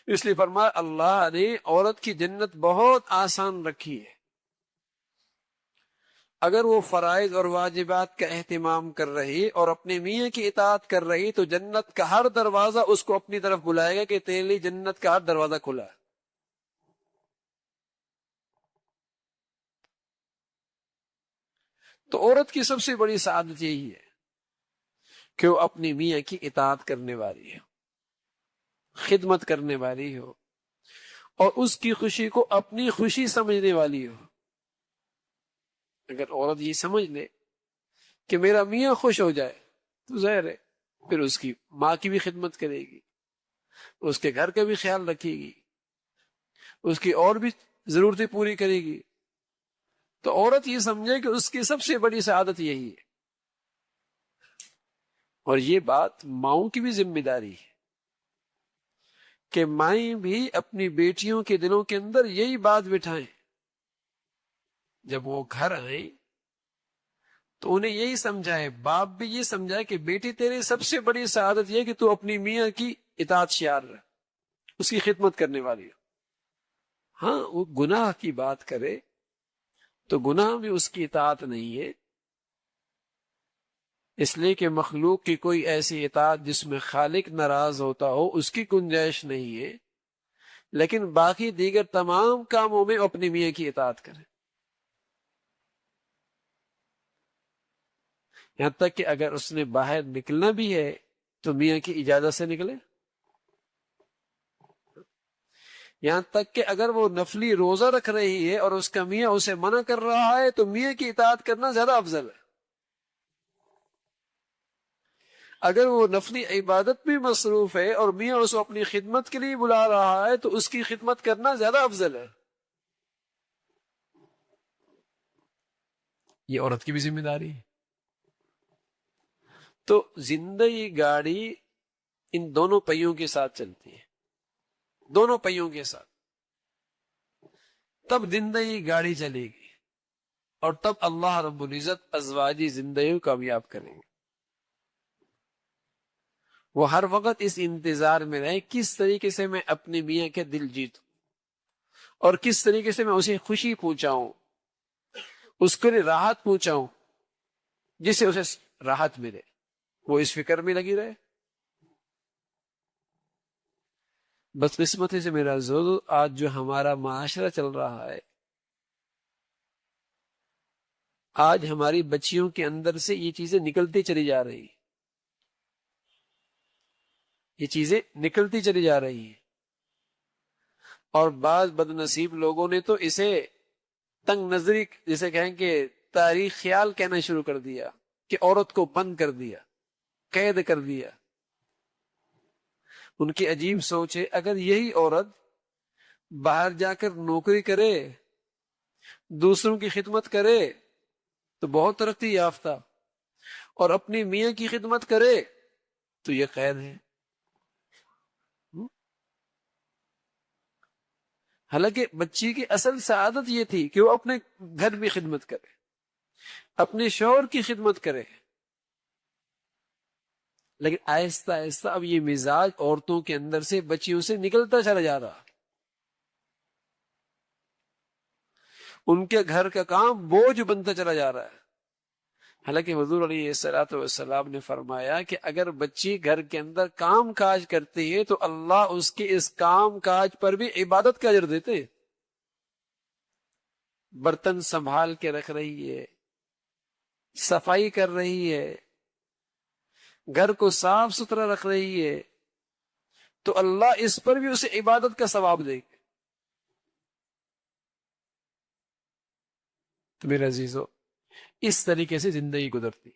اس لیے فرمایا اللہ نے عورت کی جنت بہت آسان رکھی ہے، اگر وہ فرائض اور واجبات کا اہتمام کر رہی اور اپنے میاں کی اطاعت کر رہی تو جنت کا ہر دروازہ اس کو اپنی طرف بلائے گا کہ تیرے لیے جنت کا ہر دروازہ کھلا ہے۔ تو عورت کی سب سے بڑی سعادت یہی ہے کہ وہ اپنی میاں کی اطاعت کرنے والی ہو، خدمت کرنے والی ہو، اور اس کی خوشی کو اپنی خوشی سمجھنے والی ہو۔ اگر عورت یہ سمجھ لے کہ میرا میاں خوش ہو جائے تو ظاہر ہے پھر اس کی ماں کی بھی خدمت کرے گی، اس کے گھر کا بھی خیال رکھے گی، اس کی اور بھی ضرورتیں پوری کرے گی۔ تو عورت یہ سمجھے کہ اس کی سب سے بڑی سعادت یہی ہے، اور یہ بات ماؤں کی بھی ذمہ داری ہے کہ مائیں بھی اپنی بیٹیوں کے دلوں کے اندر یہی بات بٹھائیں، جب وہ گھر آئیں تو انہیں یہی سمجھائے، باپ بھی یہ سمجھائے کہ بیٹی تیری سب سے بڑی سعادت یہ کہ تو اپنی میاں کی اطاعت شیار رہ، اس کی خدمت کرنے والی ہو۔ ہاں وہ گناہ کی بات کرے تو گناہ بھی اس کی اطاعت نہیں ہے، اس لیے کہ مخلوق کی کوئی ایسی اطاعت جس میں خالق ناراض ہوتا ہو اس کی گنجائش نہیں ہے، لیکن باقی دیگر تمام کاموں میں اپنی میاں کی اطاعت کرے۔ یہاں تک کہ اگر اس نے باہر نکلنا بھی ہے تو میاں کی اجازت سے نکلے، یہاں تک کہ اگر وہ نفلی روزہ رکھ رہی ہے اور اس کا میاں اسے منع کر رہا ہے تو میاں کی اطاعت کرنا زیادہ افضل ہے۔ اگر وہ نفلی عبادت میں مصروف ہے اور میاں اس کو اپنی خدمت کے لیے بلا رہا ہے تو اس کی خدمت کرنا زیادہ افضل ہے۔ یہ عورت کی بھی ذمہ داری ہے۔ تو زندگی گاڑی ان دونوں پہیوں کے ساتھ چلتی ہے، دونوں پہیوں کے ساتھ، تب زندگی گاڑی چلے گی اور تب اللہ رب العزت ازواجی زندگی کو کامیاب کریں گے۔ وہ ہر وقت اس انتظار میں رہے کس طریقے سے میں اپنے میاں کے دل جیتوں اور کس طریقے سے میں اسے خوشی پہنچاؤں، اس کے لیے راحت پہنچاؤں، جس سے اسے راحت ملے، وہ اس فکر میں لگی رہے۔ بس قسمتی سے میرا زور آج جو ہمارا معاشرہ چل رہا ہے، آج ہماری بچیوں کے اندر سے یہ چیزیں نکلتی چلی جا رہی ہیں، یہ چیزیں نکلتی چلی جا رہی ہیں، اور بعض بد نصیب لوگوں نے تو اسے تنگ نظری جسے کہیں کہ تاریخ خیال کہنا شروع کر دیا کہ عورت کو بند کر دیا، قید کر دیا۔ ان کی عجیب سوچ ہے، اگر یہی عورت باہر جا کر نوکری کرے، دوسروں کی خدمت کرے تو بہت ترقی یافتہ، اور اپنی میاں کی خدمت کرے تو یہ قید ہے۔ حالانکہ بچی کی اصل سعادت یہ تھی کہ وہ اپنے گھر میں خدمت کرے، اپنے شوہر کی خدمت کرے، لیکن آہستہ آہستہ اب یہ مزاج عورتوں کے اندر سے بچیوں سے نکلتا چلا جا رہا، ان کے گھر کا کام بوجھ بنتا چلا جا رہا ہے۔ حالانکہ حضور علیہ الصلوۃ والسلام نے فرمایا کہ اگر بچی گھر کے اندر کام کاج کرتی ہے تو اللہ اس کے اس کام کاج پر بھی عبادت کا اجر دیتے۔ برتن سنبھال کے رکھ رہی ہے، صفائی کر رہی ہے، گھر کو صاف ستھرا رکھ رہی ہے، تو اللہ اس پر بھی اسے عبادت کا ثواب دے گا۔ تو میرے عزیزو، اس طریقے سے زندگی گزرتی۔